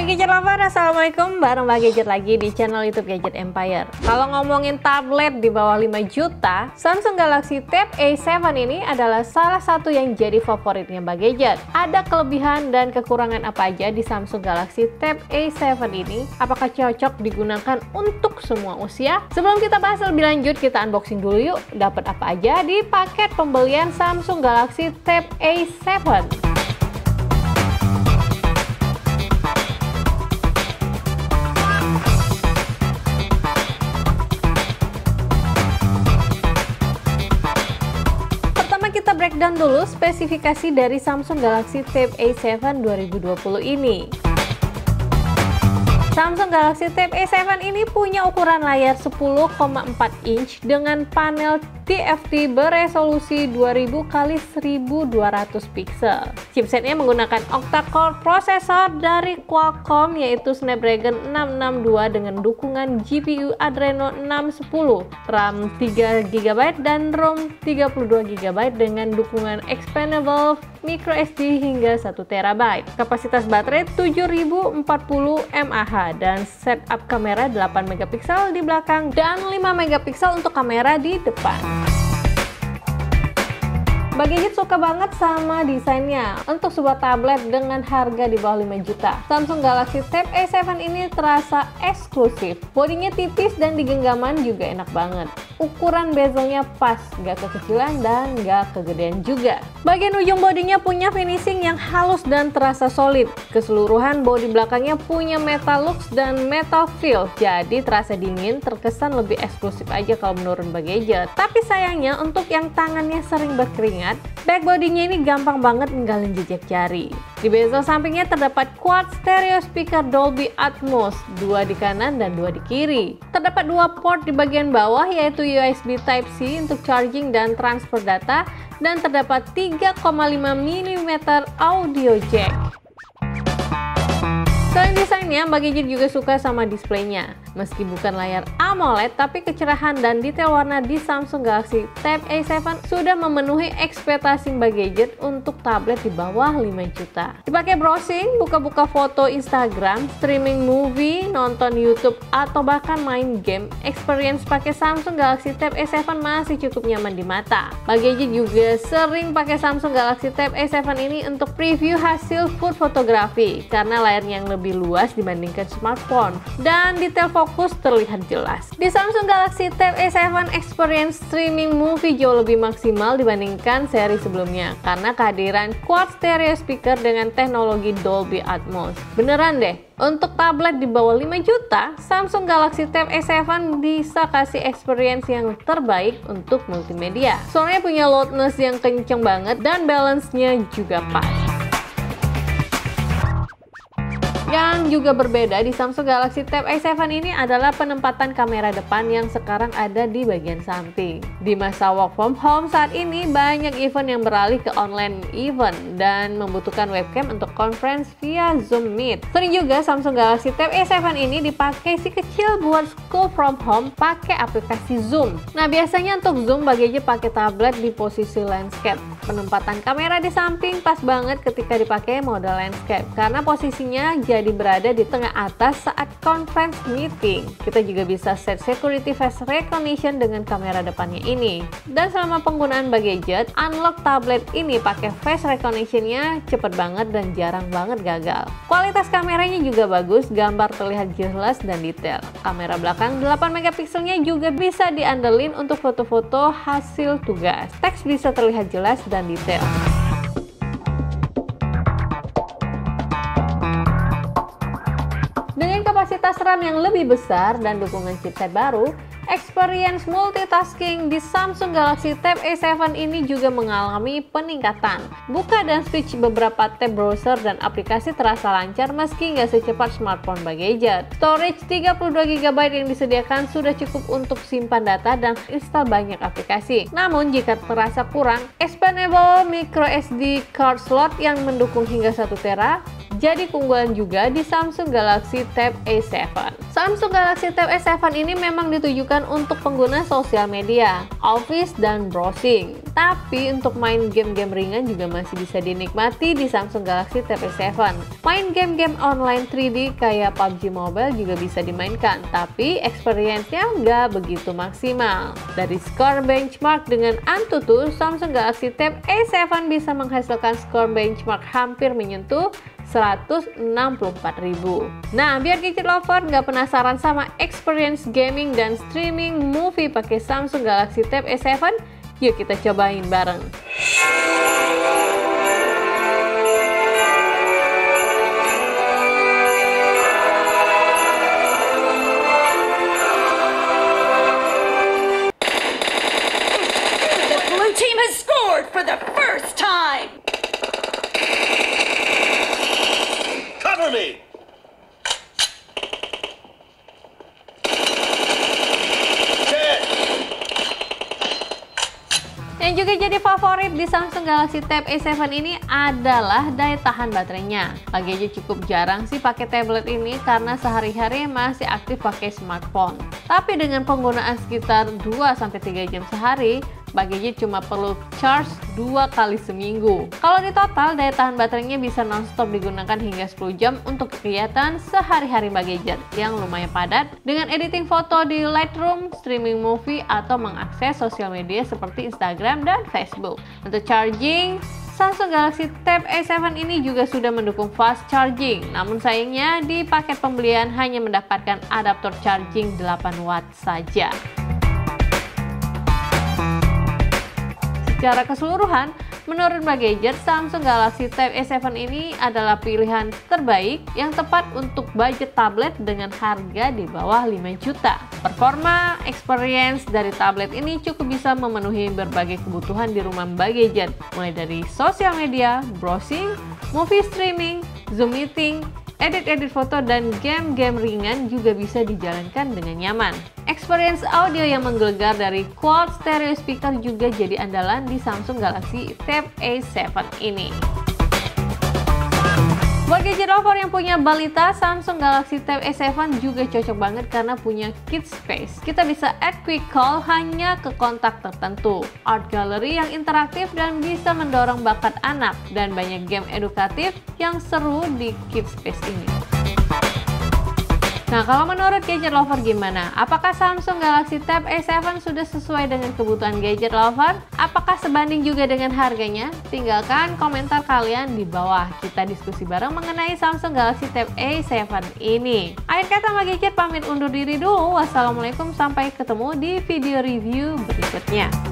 Hai Gadget Lover, Assalamualaikum, bareng Mbak Gadget lagi di channel YouTube Gadget Empire. Kalau ngomongin tablet di bawah 5 juta, Samsung Galaxy Tab A7 ini adalah salah satu yang jadi favoritnya Mbak Gadget. Ada kelebihan dan kekurangan apa aja di Samsung Galaxy Tab A7 ini? Apakah cocok digunakan untuk semua usia? Sebelum kita bahas lebih lanjut, kita unboxing dulu yuk. Dapat apa aja di paket pembelian Samsung Galaxy Tab A7? Kita breakdown dulu spesifikasi dari Samsung Galaxy Tab A7 2020 ini. Samsung Galaxy Tab A7 ini punya ukuran layar 10,4 inch dengan panel TFT beresolusi 2000x1200 pixel. Chipsetnya menggunakan octa-core prosesor dari Qualcomm yaitu Snapdragon 662 dengan dukungan GPU Adreno 610, RAM 3GB dan ROM 32GB dengan dukungan expandable microSD hingga 1TB. Kapasitas baterai 7040 mAh dan setup kamera 8MP di belakang dan 5MP untuk kamera di depan. Mbak Gadget suka banget sama desainnya. Untuk sebuah tablet dengan harga di bawah 5 juta, Samsung Galaxy Tab A7 ini terasa eksklusif. Bodinya tipis dan di genggaman juga enak banget. Ukuran bezelnya pas, gak kekecilan dan gak kegedean juga. Bagian ujung bodinya punya finishing yang halus dan terasa solid. Keseluruhan bodi belakangnya punya metal looks dan metal feel, jadi terasa dingin, terkesan lebih eksklusif aja kalau menurut Mbak Gadget. Tapi sayangnya untuk yang tangannya sering berkeringat, backbody-nya ini gampang banget ninggalin jejak jari. Di bezel sampingnya terdapat quad stereo speaker Dolby Atmos, 2 di kanan dan 2 di kiri. Terdapat 2 port di bagian bawah yaitu USB Type-C untuk charging dan transfer data, dan terdapat 3,5 mm audio jack. Selain desainnya, Mbak Gadget juga suka sama displaynya. Meski bukan layar AMOLED, tapi kecerahan dan detail warna di Samsung Galaxy Tab A7 sudah memenuhi ekspektasi Mbak Gadget untuk tablet di bawah 5 juta. Dipakai browsing, buka-buka foto Instagram, streaming movie, nonton YouTube, atau bahkan main game, experience pakai Samsung Galaxy Tab A7 masih cukup nyaman di mata. Mbak Gadget juga sering pakai Samsung Galaxy Tab A7 ini untuk preview hasil food fotografi karena layarnya yang lebih luas dibandingkan smartphone dan detail fokus terlihat jelas. Di Samsung Galaxy Tab A7, experience streaming movie jauh lebih maksimal dibandingkan seri sebelumnya karena kehadiran quad stereo speaker dengan teknologi Dolby Atmos. Beneran deh, untuk tablet di bawah 5 juta, Samsung Galaxy Tab A7 bisa kasih experience yang terbaik untuk multimedia. Soalnya punya loudness yang kenceng banget dan balance-nya juga pas. Yang juga berbeda di Samsung Galaxy Tab A7 ini adalah penempatan kamera depan yang sekarang ada di bagian samping. Di masa work from home saat ini, banyak event yang beralih ke online event dan membutuhkan webcam untuk conference via Zoom Meet. Sering juga Samsung Galaxy Tab A7 ini dipakai si kecil buat school from home pakai aplikasi Zoom. Nah, biasanya untuk Zoom Mbak Gadget pakai tablet di posisi landscape. Penempatan kamera di samping pas banget ketika dipakai mode landscape karena posisinya jadi berada di tengah atas saat conference meeting. Kita juga bisa set security face recognition dengan kamera depannya ini. Dan selama penggunaan Mbak Gadget, unlock tablet ini pakai face recognition-nya cepet banget dan jarang banget gagal. Kualitas kameranya juga bagus, gambar terlihat jelas dan detail. Kamera belakang 8MP-nya juga bisa diandelin untuk foto-foto hasil tugas. Teks bisa terlihat jelas dan detail. Dengan kapasitas RAM yang lebih besar dan dukungan chipset baru, experience multitasking di Samsung Galaxy Tab A7 ini juga mengalami peningkatan. Buka dan switch beberapa tab browser dan aplikasi terasa lancar meski nggak secepat smartphone Mbak Gadget. Storage 32GB yang disediakan sudah cukup untuk simpan data dan install banyak aplikasi. Namun jika terasa kurang, expandable microSD card slot yang mendukung hingga 1TB jadi keunggulan juga di Samsung Galaxy Tab A7. Samsung Galaxy Tab A7 ini memang ditujukan untuk pengguna sosial media, office, dan browsing. Tapi untuk main game-game ringan juga masih bisa dinikmati di Samsung Galaxy Tab A7. Main game-game online 3D kayak PUBG Mobile juga bisa dimainkan, tapi experience-nya nggak begitu maksimal. Dari skor benchmark dengan AnTuTu, Samsung Galaxy Tab A7 bisa menghasilkan skor benchmark hampir menyentuh 164.000. Nah, biar gadget lover nggak penasaran sama experience gaming dan streaming movie pakai Samsung Galaxy Tab A7, yuk kita cobain bareng. The blue team has scored for the first time. Cover me. Yang juga jadi favorit di Samsung Galaxy Tab A7 ini adalah daya tahan baterainya. Gadget cukup jarang sih pakai tablet ini karena sehari-hari masih aktif pakai smartphone. Tapi dengan penggunaan sekitar 2-3 jam sehari, Gadget cuma perlu charge 2 kali seminggu. Kalau di total, daya tahan baterainya bisa non-stop digunakan hingga 10 jam untuk kegiatan sehari-hari Gadget yang lumayan padat dengan editing foto di Lightroom, streaming movie, atau mengakses sosial media seperti Instagram dan Facebook. Untuk charging, Samsung Galaxy Tab A7 ini juga sudah mendukung fast charging. Namun sayangnya di paket pembelian hanya mendapatkan adaptor charging 8 watt saja. Secara keseluruhan, menurut Gadget, Samsung Galaxy Tab A7 ini adalah pilihan terbaik yang tepat untuk budget tablet dengan harga di bawah 5 juta. Performa, experience dari tablet ini cukup bisa memenuhi berbagai kebutuhan di rumah Gadget, mulai dari sosial media, browsing, movie streaming, Zoom meeting, edit-edit foto, dan game-game ringan juga bisa dijalankan dengan nyaman. Experience audio yang menggelegar dari quad stereo speaker juga jadi andalan di Samsung Galaxy Tab A7 ini. Buat gadget lover yang punya balita, Samsung Galaxy Tab A7 juga cocok banget karena punya Kids Space. Kita bisa add quick call hanya ke kontak tertentu, art gallery yang interaktif dan bisa mendorong bakat anak, dan banyak game edukatif yang seru di Kids Space ini. Nah, kalau menurut gadget lover gimana? Apakah Samsung Galaxy Tab A7 sudah sesuai dengan kebutuhan gadget lover? Apakah sebanding juga dengan harganya? Tinggalkan komentar kalian di bawah. Kita diskusi bareng mengenai Samsung Galaxy Tab A7 ini. Akhir kata, Gadget pamit undur diri dulu. Wassalamualaikum, sampai ketemu di video review berikutnya.